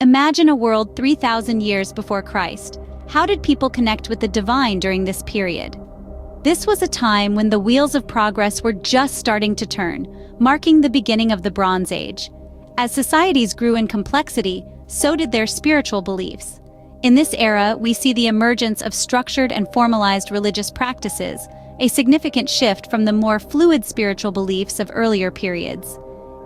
Imagine a world 3,000 years before Christ. How did people connect with the divine during this period? This was a time when the wheels of progress were just starting to turn, marking the beginning of the Bronze Age. As societies grew in complexity, so did their spiritual beliefs. In this era, we see the emergence of structured and formalized religious practices, a significant shift from the more fluid spiritual beliefs of earlier periods.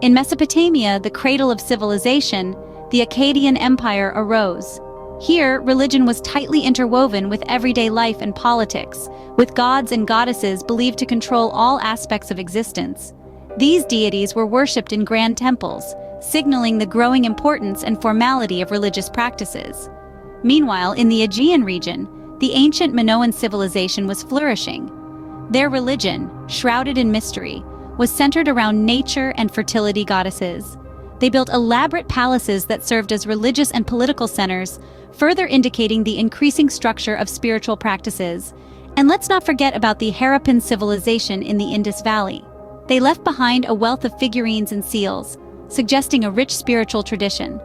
In Mesopotamia, the cradle of civilization, the Akkadian Empire arose. Here, religion was tightly interwoven with everyday life and politics, with gods and goddesses believed to control all aspects of existence. These deities were worshipped in grand temples, signaling the growing importance and formality of religious practices. Meanwhile, in the Aegean region, the ancient Minoan civilization was flourishing. Their religion, shrouded in mystery, was centered around nature and fertility goddesses. They built elaborate palaces that served as religious and political centers, further indicating the increasing structure of spiritual practices. And let's not forget about the Harappan civilization in the Indus Valley. They left behind a wealth of figurines and seals, suggesting a rich spiritual tradition.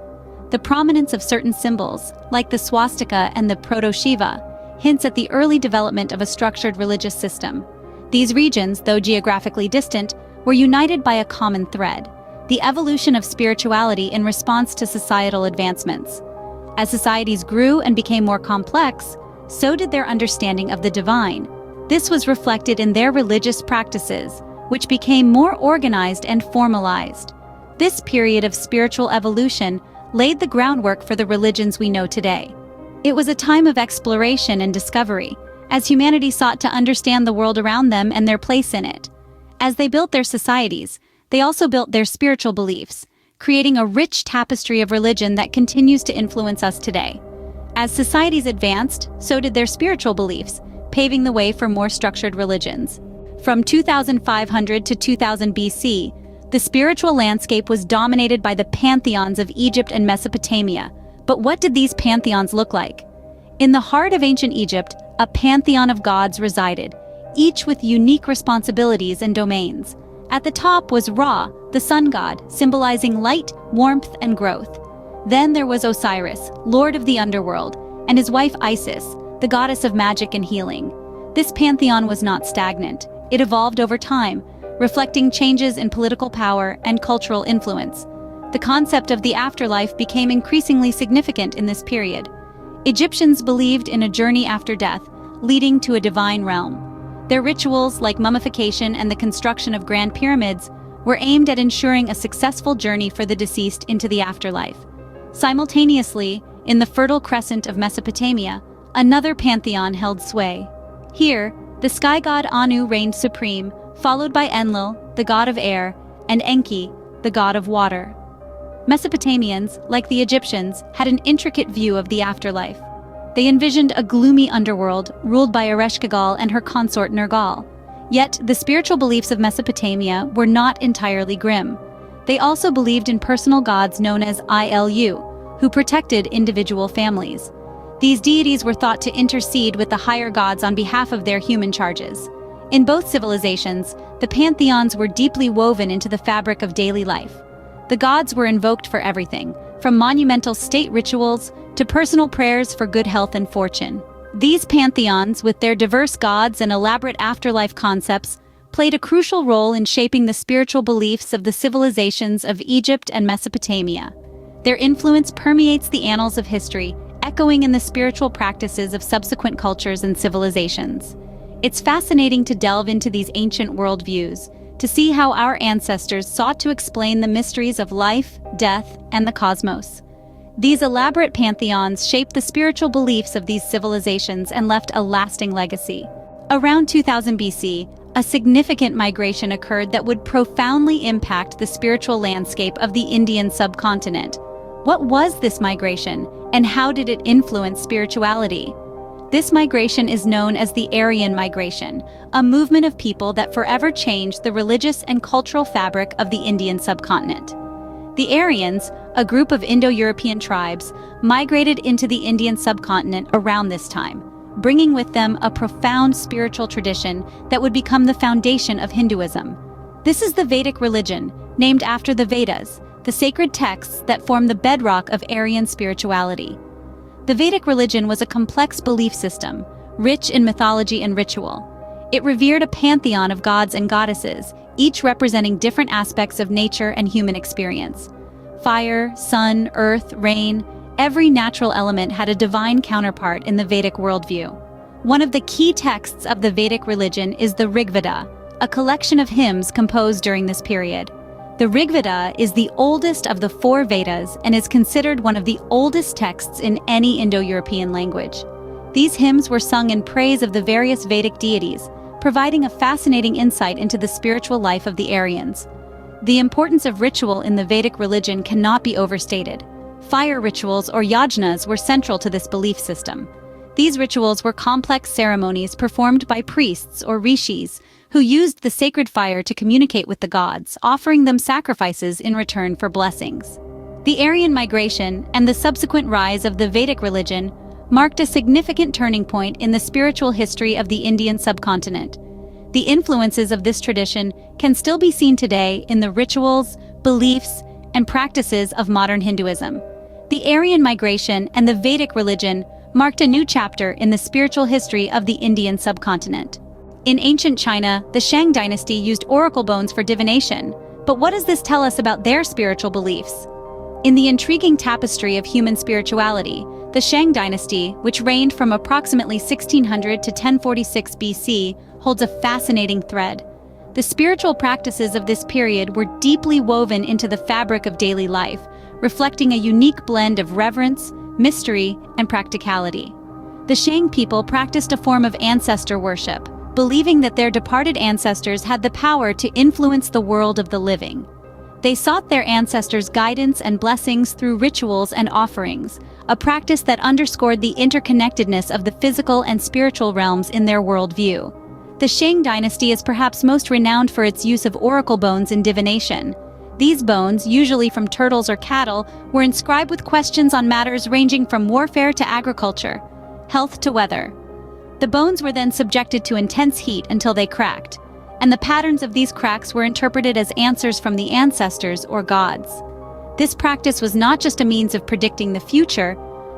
The prominence of certain symbols, like the swastika and the proto-Shiva, hints at the early development of a structured religious system. These regions, though geographically distant, were united by a common thread: the evolution of spirituality in response to societal advancements. As societies grew and became more complex, so did their understanding of the divine. This was reflected in their religious practices, which became more organized and formalized. This period of spiritual evolution laid the groundwork for the religions we know today. It was a time of exploration and discovery, as humanity sought to understand the world around them and their place in it. As they built their societies, they also built their spiritual beliefs, creating a rich tapestry of religion that continues to influence us today. As societies advanced, so did their spiritual beliefs, paving the way for more structured religions. From 2500 to 2000 BC, the spiritual landscape was dominated by the pantheons of Egypt and Mesopotamia. But what did these pantheons look like? In the heart of ancient Egypt, a pantheon of gods resided, each with unique responsibilities and domains. At the top was Ra, the sun god, symbolizing light, warmth, and growth. Then there was Osiris, lord of the underworld, and his wife Isis, the goddess of magic and healing. This pantheon was not stagnant. It evolved over time, reflecting changes in political power and cultural influence. The concept of the afterlife became increasingly significant in this period. Egyptians believed in a journey after death, leading to a divine realm. Their rituals, like mummification and the construction of grand pyramids, were aimed at ensuring a successful journey for the deceased into the afterlife. Simultaneously, in the Fertile Crescent of Mesopotamia, another pantheon held sway. Here, the sky god Anu reigned supreme, followed by Enlil, the god of air, and Enki, the god of water. Mesopotamians, like the Egyptians, had an intricate view of the afterlife. They envisioned a gloomy underworld ruled by Ereshkigal and her consort Nergal. Yet, the spiritual beliefs of Mesopotamia were not entirely grim. They also believed in personal gods known as Ilu, who protected individual families. These deities were thought to intercede with the higher gods on behalf of their human charges. In both civilizations, the pantheons were deeply woven into the fabric of daily life. The gods were invoked for everything, from monumental state rituals to personal prayers for good health and fortune. These pantheons, with their diverse gods and elaborate afterlife concepts, played a crucial role in shaping the spiritual beliefs of the civilizations of Egypt and Mesopotamia. Their influence permeates the annals of history, echoing in the spiritual practices of subsequent cultures and civilizations. It's fascinating to delve into these ancient worldviews, to see how our ancestors sought to explain the mysteries of life, death, and the cosmos. These elaborate pantheons shaped the spiritual beliefs of these civilizations and left a lasting legacy. Around 2000 BC, a significant migration occurred that would profoundly impact the spiritual landscape of the Indian subcontinent. What was this migration, and how did it influence spirituality? This migration is known as the Aryan migration, a movement of people that forever changed the religious and cultural fabric of the Indian subcontinent. The Aryans, a group of Indo-European tribes, migrated into the Indian subcontinent around this time, bringing with them a profound spiritual tradition that would become the foundation of Hinduism. This is the Vedic religion, named after the Vedas, the sacred texts that form the bedrock of Aryan spirituality. The Vedic religion was a complex belief system, rich in mythology and ritual. It revered a pantheon of gods and goddesses, each representing different aspects of nature and human experience. Fire, sun, earth, rain, every natural element had a divine counterpart in the Vedic worldview. One of the key texts of the Vedic religion is the Rigveda, a collection of hymns composed during this period. The Rigveda is the oldest of the four Vedas and is considered one of the oldest texts in any Indo-European language. These hymns were sung in praise of the various Vedic deities, providing a fascinating insight into the spiritual life of the Aryans. The importance of ritual in the Vedic religion cannot be overstated. Fire rituals or yajnas were central to this belief system. These rituals were complex ceremonies performed by priests or rishis who used the sacred fire to communicate with the gods, offering them sacrifices in return for blessings. The Aryan migration and the subsequent rise of the Vedic religion marked a significant turning point in the spiritual history of the Indian subcontinent. The influences of this tradition can still be seen today in the rituals, beliefs, and practices of modern Hinduism. The Aryan migration and the Vedic religion marked a new chapter in the spiritual history of the Indian subcontinent. In ancient China, the Shang dynasty used oracle bones for divination. But what does this tell us about their spiritual beliefs? In the intriguing tapestry of human spirituality, the Shang dynasty, which reigned from approximately 1600 to 1046 BC, holds a fascinating thread. The spiritual practices of this period were deeply woven into the fabric of daily life, reflecting a unique blend of reverence, mystery, and practicality. The Shang people practiced a form of ancestor worship, believing that their departed ancestors had the power to influence the world of the living. They sought their ancestors' guidance and blessings through rituals and offerings, a practice that underscored the interconnectedness of the physical and spiritual realms in their worldview. The Shang dynasty is perhaps most renowned for its use of oracle bones in divination. These bones, usually from turtles or cattle, were inscribed with questions on matters ranging from warfare to agriculture, health to weather. The bones were then subjected to intense heat until they cracked, and the patterns of these cracks were interpreted as answers from the ancestors or gods. This practice was not just a means of predicting the future,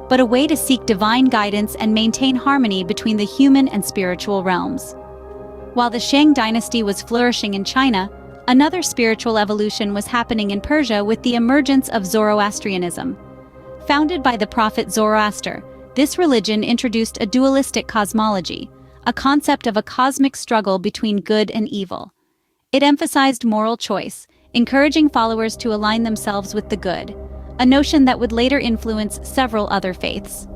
but a way to seek divine guidance and maintain harmony between the human and spiritual realms. While the Shang dynasty was flourishing in China, another spiritual evolution was happening in Persia with the emergence of Zoroastrianism. Founded by the prophet Zoroaster, this religion introduced a dualistic cosmology, a concept of a cosmic struggle between good and evil. It emphasized moral choice, encouraging followers to align themselves with the good, a notion that would later influence several other faiths.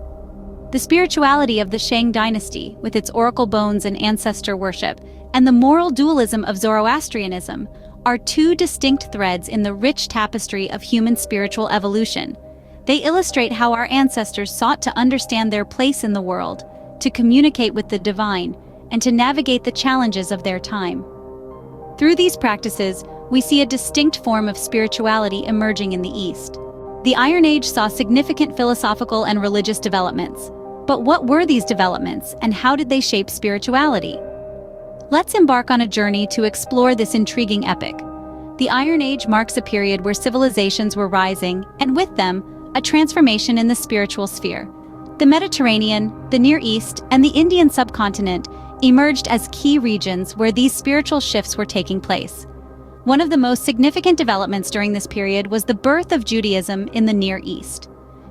The spirituality of the Shang dynasty, with its oracle bones and ancestor worship, and the moral dualism of Zoroastrianism, are two distinct threads in the rich tapestry of human spiritual evolution. They illustrate how our ancestors sought to understand their place in the world, to communicate with the divine, and to navigate the challenges of their time. Through these practices, we see a distinct form of spirituality emerging in the East. The Iron Age saw significant philosophical and religious developments. But what were these developments, and how did they shape spirituality? Let's embark on a journey to explore this intriguing epoch. The Iron Age marks a period where civilizations were rising, and with them, a transformation in the spiritual sphere. The Mediterranean, the Near East, and the Indian subcontinent emerged as key regions where these spiritual shifts were taking place. One of the most significant developments during this period was the birth of Judaism in the Near East.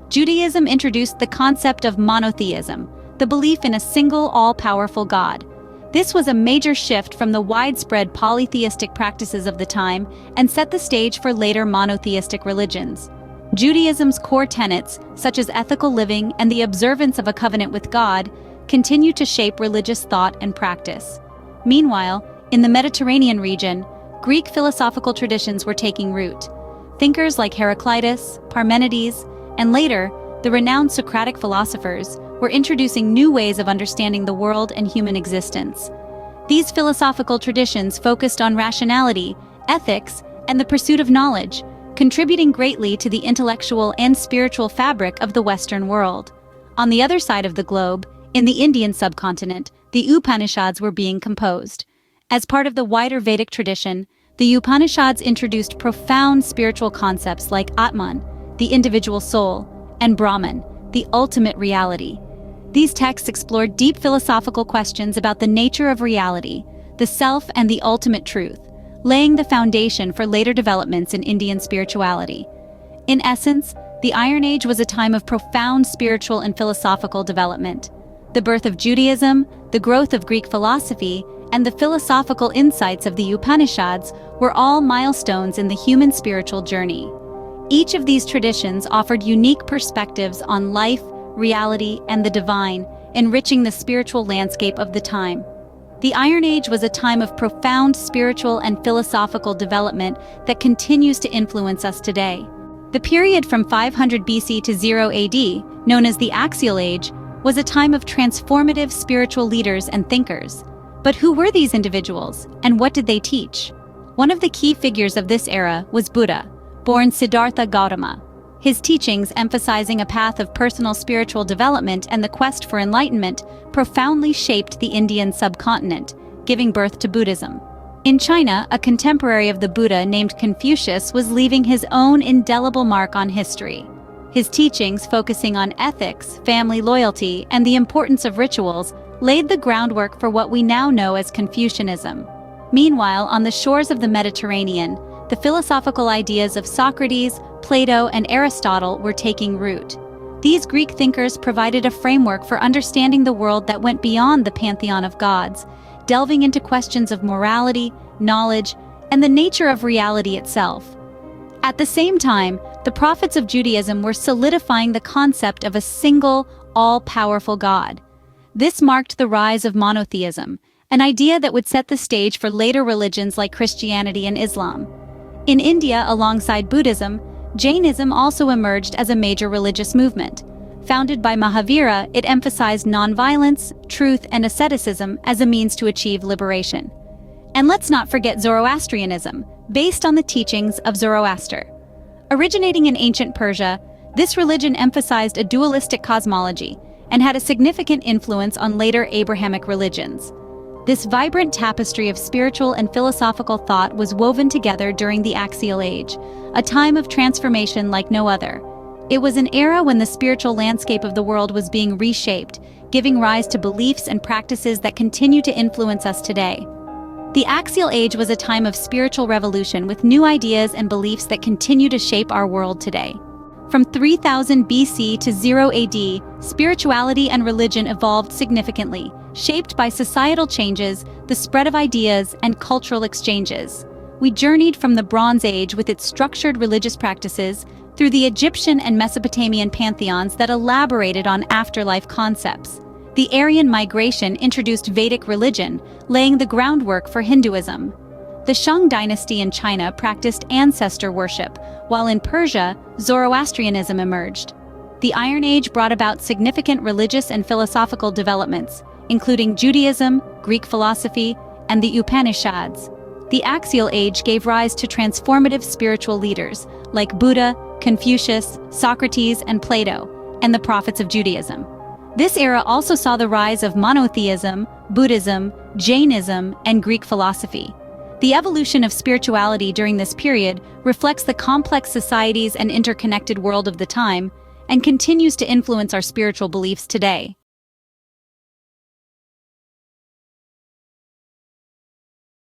Judaism introduced the concept of monotheism, the belief in a single, all-powerful God. This was a major shift from the widespread polytheistic practices of the time and set the stage for later monotheistic religions. Judaism's core tenets, such as ethical living and the observance of a covenant with God, continue to shape religious thought and practice. Meanwhile, in the Mediterranean region, Greek philosophical traditions were taking root. Thinkers like Heraclitus, Parmenides, and later, the renowned Socratic philosophers were introducing new ways of understanding the world and human existence. These philosophical traditions focused on rationality, ethics, and the pursuit of knowledge, contributing greatly to the intellectual and spiritual fabric of the Western world. On the other side of the globe, in the Indian subcontinent, the Upanishads were being composed. As part of the wider Vedic tradition, The Upanishads introduced profound spiritual concepts like Atman, the individual soul, and Brahman, the ultimate reality. These texts explored deep philosophical questions about the nature of reality, the self, and the ultimate truth, laying the foundation for later developments in Indian spirituality. In essence, the Iron Age was a time of profound spiritual and philosophical development. The birth of Judaism, the growth of Greek philosophy, and the philosophical insights of the Upanishads were all milestones in the human spiritual journey. Each of these traditions offered unique perspectives on life, reality, and the divine, enriching the spiritual landscape of the time. The Iron Age was a time of profound spiritual and philosophical development that continues to influence us today. The period from 500 BC to 0 AD, known as the Axial Age, was a time of transformative spiritual leaders and thinkers. But who were these individuals, and what did they teach? One of the key figures of this era was Buddha, born Siddhartha Gautama. His teachings, emphasizing a path of personal spiritual development and the quest for enlightenment, profoundly shaped the Indian subcontinent, giving birth to Buddhism. In China, a contemporary of the Buddha named Confucius was leaving his own indelible mark on history. His teachings, focusing on ethics, family loyalty, and the importance of rituals, laid the groundwork for what we now know as Confucianism. Meanwhile, on the shores of the Mediterranean, the philosophical ideas of Socrates, Plato, and Aristotle were taking root. These Greek thinkers provided a framework for understanding the world that went beyond the pantheon of gods, delving into questions of morality, knowledge, and the nature of reality itself. At the same time, the prophets of Judaism were solidifying the concept of a single, all-powerful God. This marked the rise of monotheism, an idea that would set the stage for later religions like Christianity and Islam. In India, alongside Buddhism, Jainism also emerged as a major religious movement. Founded by Mahavira, it emphasized nonviolence, truth, and asceticism as a means to achieve liberation. And let's not forget Zoroastrianism, based on the teachings of Zoroaster. Originating in ancient Persia, this religion emphasized a dualistic cosmology and had a significant influence on later Abrahamic religions. This vibrant tapestry of spiritual and philosophical thought was woven together during the Axial Age, a time of transformation like no other. It was an era when the spiritual landscape of the world was being reshaped, giving rise to beliefs and practices that continue to influence us today. The Axial Age was a time of spiritual revolution with new ideas and beliefs that continue to shape our world today. From 3000 BC to 0 AD, spirituality and religion evolved significantly, shaped by societal changes, the spread of ideas, and cultural exchanges. We journeyed from the Bronze Age with its structured religious practices through the Egyptian and Mesopotamian pantheons that elaborated on afterlife concepts. The Aryan migration introduced Vedic religion, laying the groundwork for Hinduism. The Shang dynasty in China practiced ancestor worship, while in Persia, Zoroastrianism emerged. The Iron Age brought about significant religious and philosophical developments, including Judaism, Greek philosophy, and the Upanishads. The Axial Age gave rise to transformative spiritual leaders like Buddha, Confucius, Socrates, and Plato, and the prophets of Judaism. This era also saw the rise of monotheism, Buddhism, Jainism, and Greek philosophy. The evolution of spirituality during this period reflects the complex societies and interconnected world of the time and continues to influence our spiritual beliefs today.